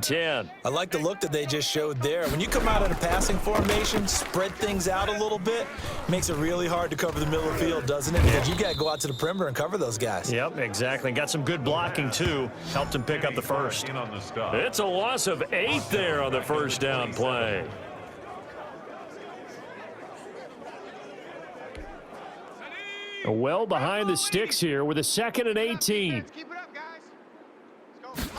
10. I like the look that they just showed there. When you come out in a passing formation, spread things out a little bit, makes it really hard to cover the middle of the field, doesn't it? Because you got to go out to the perimeter and cover those guys. Yep, exactly. Got some good blocking, too. Helped him pick up the first. It's a loss of 8 there on the first down play. Well behind the sticks here with a 2nd and 18. Keep it up, guys. Let's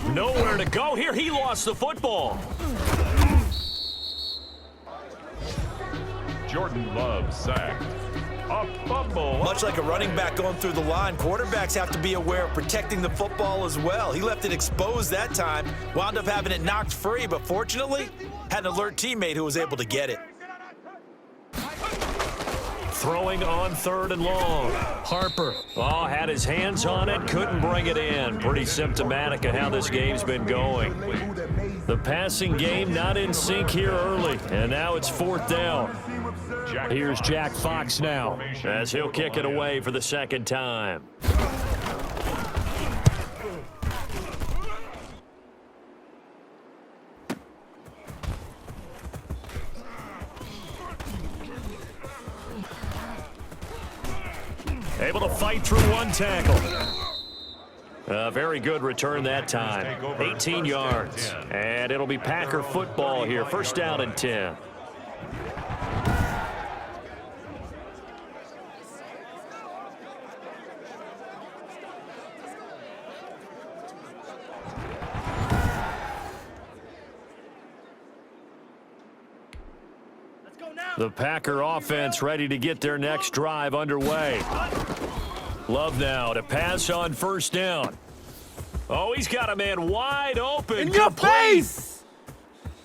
go. Nowhere to go here. He lost the football. Jordan Love sacked. A fumble. Much like a running back going through the line, quarterbacks have to be aware of protecting the football as well. He left it exposed that time, wound up having it knocked free, but fortunately, had an alert teammate who was able to get it. Throwing on 3rd and long. Harper. Oh, had his hands on it, couldn't bring it in. Pretty symptomatic of how this game's been going. The passing game not in sync here early, and now it's 4th down. Here's Jack Fox now, as he'll kick it away for the 2nd time. Able to fight through one tackle. A very good return that time. 18 yards. And it'll be Packer football here. 1st down and 10. The Packer offense ready to get their next drive underway. Love now to pass on 1st down. Oh, he's got a man wide open. In your face!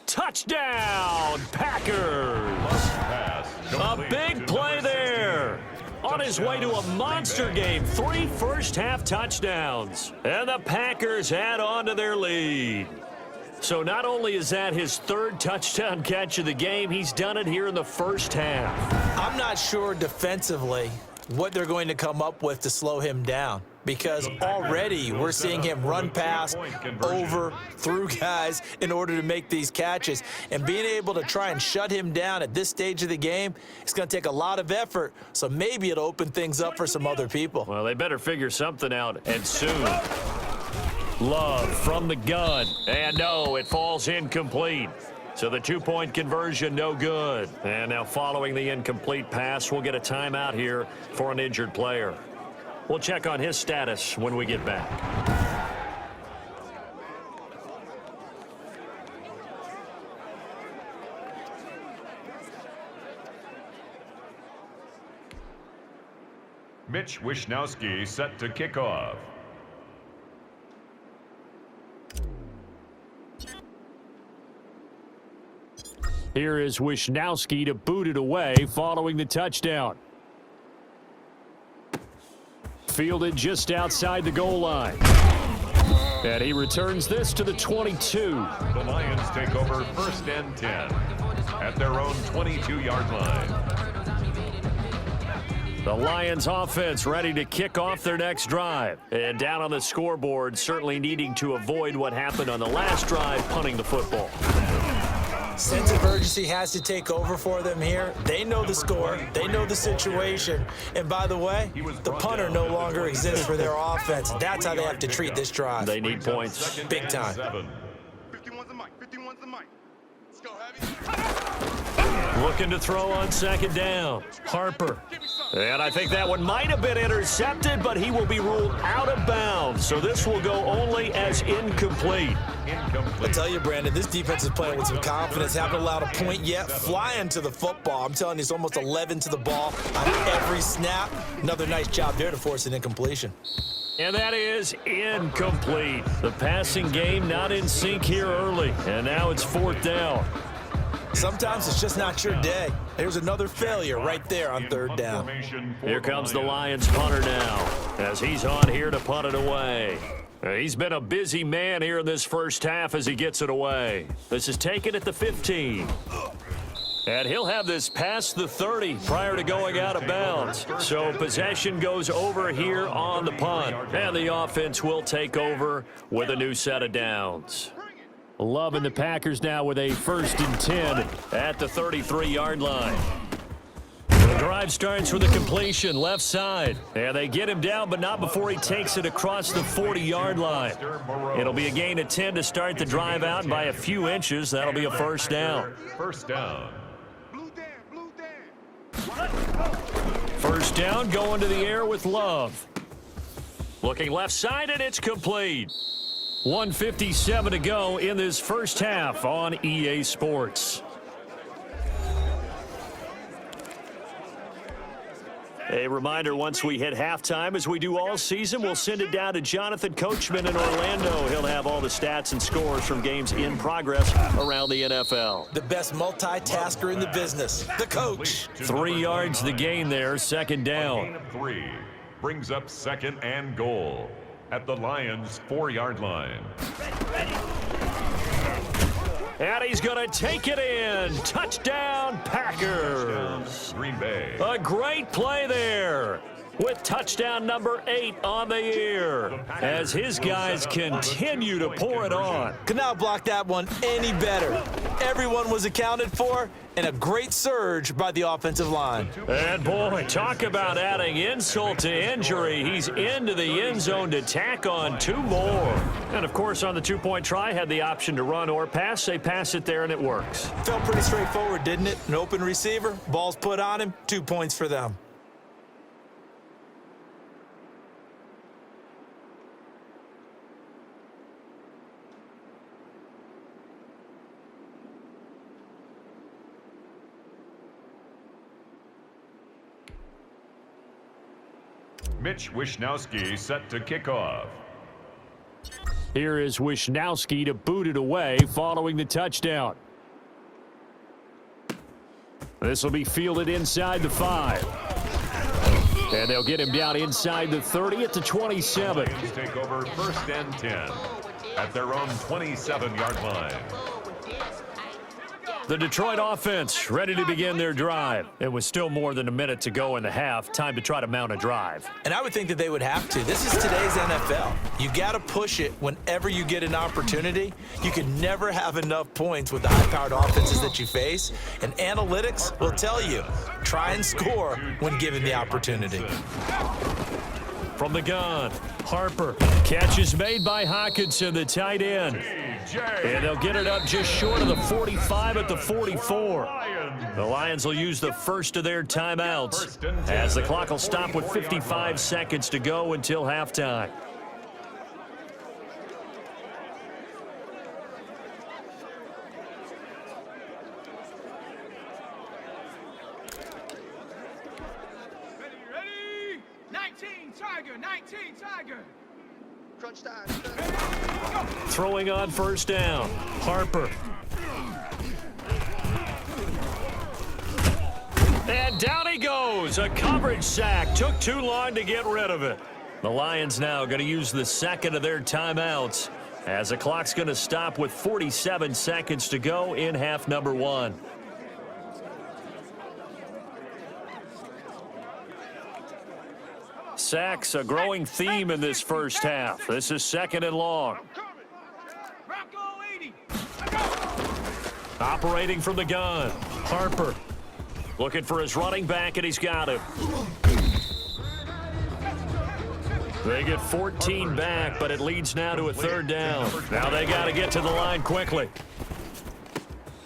Touchdown, Packers! A big play there. On his way to a monster game, 3 first-half touchdowns. And the Packers add on to their lead. So not only is that his 3rd touchdown catch of the game, he's done it here in the 1st half. I'm not sure defensively what they're going to come up with to slow him down, because already we're seeing him run past, over, through guys in order to make these catches. And being able to try and shut him down at this stage of the game, it's going to take a lot of effort, so maybe it'll open things up for some other people. Well, they better figure something out, and soon. Love from the gun, and no, it falls incomplete. So the 2-point conversion, no good. And now following the incomplete pass, we'll get a timeout here for an injured player. We'll check on his status when we get back. Mitch Wishnowsky set to kick off. Here is Wishnowsky to boot it away following the touchdown. Fielded just outside the goal line. And he returns this to the 22. The Lions take over 1st and 10 at their own 22-yard line. The Lions offense ready to kick off their next drive. And down on the scoreboard, certainly needing to avoid what happened on the last drive, punting the football. Sense of urgency has to take over for them here. They know the score. They know the situation. And by the way, the punter no longer exists for their offense. That's how they have to treat this drive. They need points. Big time. 51's the mic. 51's the mic. Let's go, Heavy. Looking to throw on 2nd down. Harper. And I think that one might have been intercepted, but he will be ruled out of bounds. So this will go only as incomplete. I tell you, Brandon, this defense is playing with some confidence. Haven't allowed a point yet. Flying to the football. I'm telling you, it's almost 11 to the ball on every snap. Another nice job there to force an incompletion. And that is incomplete. The passing game not in sync here early. And now it's 4th down. Sometimes it's just not your day. There's another failure right there on 3rd down. Here comes the Lions punter now, as he's on here to punt it away. He's been a busy man here in this 1st half as he gets it away. This is taken at the 15. And he'll have this past the 30 prior to going out of bounds. So possession goes over here on the punt. And the offense will take over with a new set of downs. Loving the Packers now with a 1st and 10 at the 33-yard line. The drive starts with a completion left side. And they get him down, but not before he takes it across the 40-yard line. It'll be a gain of 10 to start the drive out by a few inches. That'll be a first down. First down. First down going to the air with Love. Looking left side, and it's complete. 1:57 to go in this first half on EA Sports. A reminder, once we hit halftime, as we do all season, we'll send it down to Jonathan Coachman in Orlando. He'll have all the stats and scores from games in progress around the NFL. The best multitasker in the business, the coach. 3 yards the gain there, second down. Gain of 3 brings up 2nd and goal at the Lions' 4-yard line. And he's going to take it in. Touchdown, Packers. Green Bay. A great play there with touchdown number 8 on the year as his guys continue to pour it on. Could not block that one any better. Everyone was accounted for, and a great surge by the offensive line. And boy, talk about adding insult to injury. He's into the end zone to tack on 2 more. And of course, on the 2-point try, had the option to run or pass. They pass it there, and it works. Felt pretty straightforward, didn't it? An open receiver, ball's put on him, 2 points for them. Mitch Wishnowsky set to kick off. Here is Wishnowsky to boot it away following the touchdown. This will be fielded inside the 5. And they'll get him down inside the 30 at the 27. Lions take over 1st and 10 at their own 27-yard line. The Detroit offense ready to begin their drive. It was still more than a minute to go in the half. Time to try to mount a drive. And I would think that they would have to. This is today's NFL. You got to push it whenever you get an opportunity. You can never have enough points with the high-powered offenses that you face. And analytics will tell you, try and score when given the opportunity. From the gun, Harper. Catch is made by Hockenson, the tight end. And they'll get it up just short of the 45 at the 44. The Lions will use the first of their timeouts as the clock will stop with 55 seconds to go until halftime. Ready? 19 Tiger. Crunch time. Throwing on first down, Harper. And down he goes. A coverage sack. Took too long to get rid of it. The Lions now going to use the second of their timeouts as the clock's going to stop with 47 seconds to go in half number 1. Sacks, a growing theme in this first half. This is 2nd and long. Operating from the gun, Harper. Looking for his running back, and he's got him. They get 14 back, but it leads now to a 3rd down. Now they got to get to the line quickly.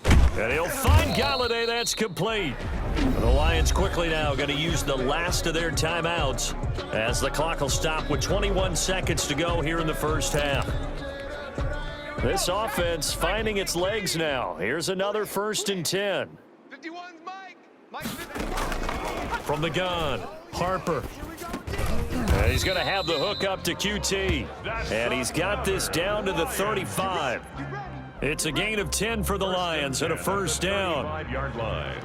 And he'll find Galladay. That's complete. The Lions quickly now going to use the last of their timeouts as the clock will stop with 21 seconds to go here in the first half. This offense finding its legs now. Here's another 1st and 10. 51's Mike 51. From the gun, Harper. And he's going to have the hook up to QT. And he's got this down to the 35. It's a gain of 10 for the Lions and a first down. 5-yard line.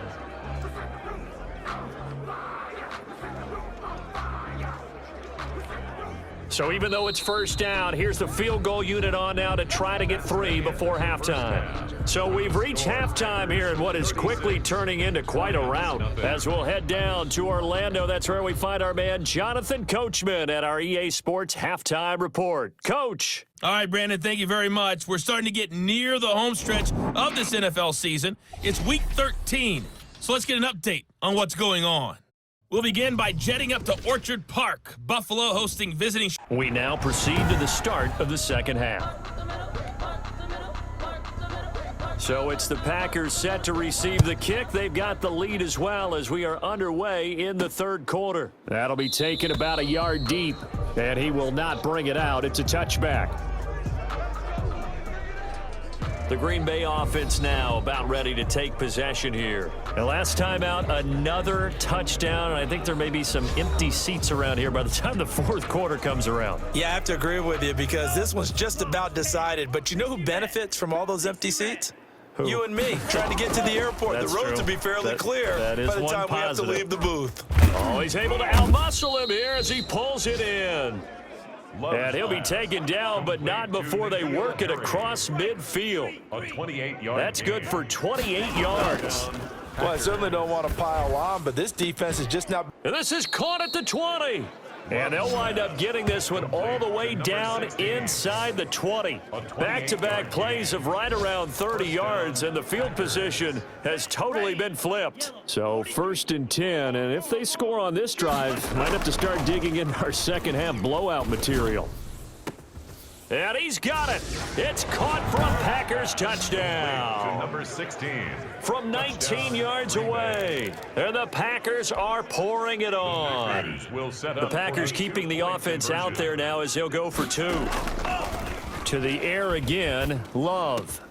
So even though it's first down, here's the field goal unit on now to try to get 3 before halftime. So we've reached halftime here in what is quickly turning into quite a rout. As we'll head down to Orlando, that's where we find our man Jonathan Coachman at our EA Sports Halftime Report. Coach. All right, Brandon, thank you very much. We're starting to get near the home stretch of this NFL season. It's Week 13, so let's get an update on what's going on. We'll begin by jetting up to Orchard Park, Buffalo hosting visiting. We now proceed to the start of the second half. So it's the Packers set to receive the kick. They've got the lead as well as we are underway in the third quarter. That'll be taken about a yard deep, and he will not bring it out. It's a touchback. The Green Bay offense now about ready to take possession here. And last time out, another touchdown. I think there may be some empty seats around here by the time the fourth quarter comes around. Yeah, I have to agree with you because this one's just about decided. But you know who benefits from all those empty seats? Who? You and me, trying to get to the airport. That's the roads true. will be fairly clear that is by the one time positive. we have to leave the booth. Oh, he's able to outmuscle him here as he pulls it in. And he'll be taken down, but not before they work it across midfield. That's good for 28 yards. Well, I certainly don't want to pile on, but this defense is just not. And this is caught at the 20. And they'll wind up getting this one all the way down inside the 20. Back-to-back plays of right around 30 yards, and the field position has totally been flipped. So 1st and 10, and if they score on this drive, might have to start digging in our second half blowout material. And he's got it. It's caught for a Packers touchdown. Number 16. From 19 yards away. And the Packers are pouring it on. The Packers keeping the offense out there now as they'll go for 2. To the air again, Love.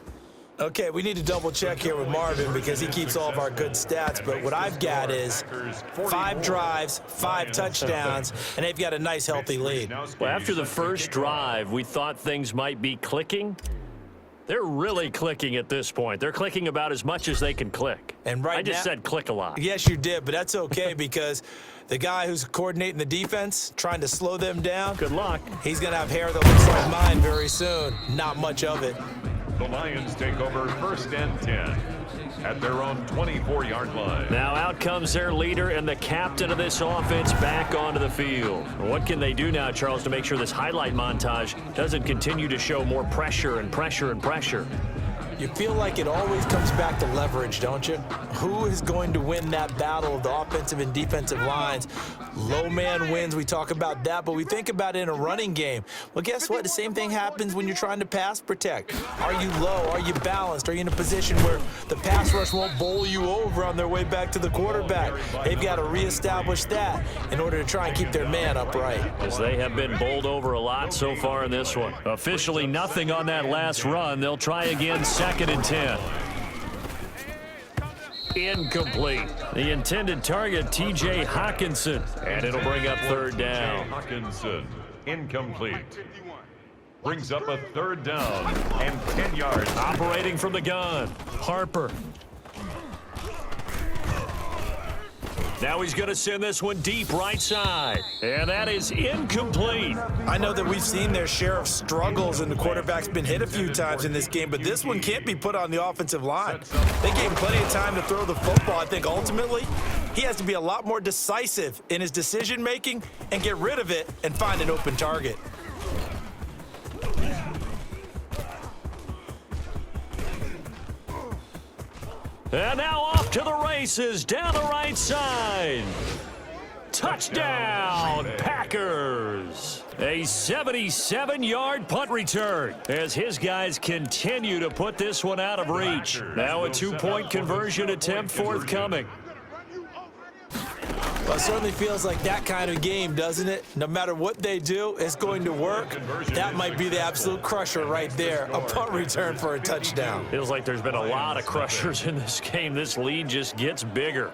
Okay, we need to double check here with Marvin because he keeps all of our good stats. But what I've got is 5 drives, 5 touchdowns, and they've got a nice, healthy lead. Well, after the first drive, we thought things might be clicking. They're really clicking at this point. They're clicking about as much as they can click. And right I just now, said click a lot. Yes, you did, but that's okay because the guy who's coordinating the defense, trying to slow them down, Good luck. he's going to have hair that looks like mine very soon. Not much of it. The Lions take over 1st and 10 at their own 24-yard line. Now out comes their leader and the captain of this offense back onto the field. What can they do now, Charles, to make sure this highlight montage doesn't continue to show more pressure and pressure and pressure? You feel like it always comes back to leverage, don't you? Who is going to win that battle of the offensive and defensive lines? Low man wins. We talk about that, but we think about it in a running game. Well, guess what? The same thing happens when you're trying to pass protect. Are you low? Are you balanced? Are you in a position where the pass rush won't bowl you over on their way back to the quarterback? They've got to reestablish that in order to try and keep their man upright. As they have been bowled over a lot so far in this one. Officially nothing on that last run. They'll try again. 2nd and 10. Incomplete. The intended target, T.J. Hawkinson. And it'll bring up 3rd down. Hawkinson, incomplete. Brings up a 3rd down and 10 yards. Operating from the gun, Harper. Now he's going to send this one deep right side. And that is incomplete. I know that we've seen their share of struggles, and the quarterback's been hit a few times in this game, but this one can't be put on the offensive line. They gave him plenty of time to throw the football. I think ultimately he has to be a lot more decisive in his decision-making and get rid of it and find an open target. And now off to the races, down the right side. Touchdown, Packers. A 77-yard punt return as his guys continue to put this one out of reach. Now a 2-point conversion attempt forthcoming. Well, it certainly feels like that kind of game, doesn't it? No matter what they do, it's going to work. That might be the absolute crusher right there, a punt return for a touchdown. Feels like there's been a lot of crushers in this game. This lead just gets bigger.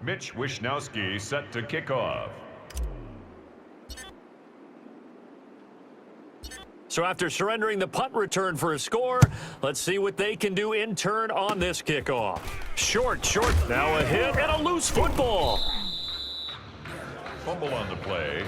Mitch Wishnowsky set to kick off. So after surrendering the punt return for a score, let's see what they can do in turn on this kickoff. Short. Now a hit and a loose football. Fumble on the play.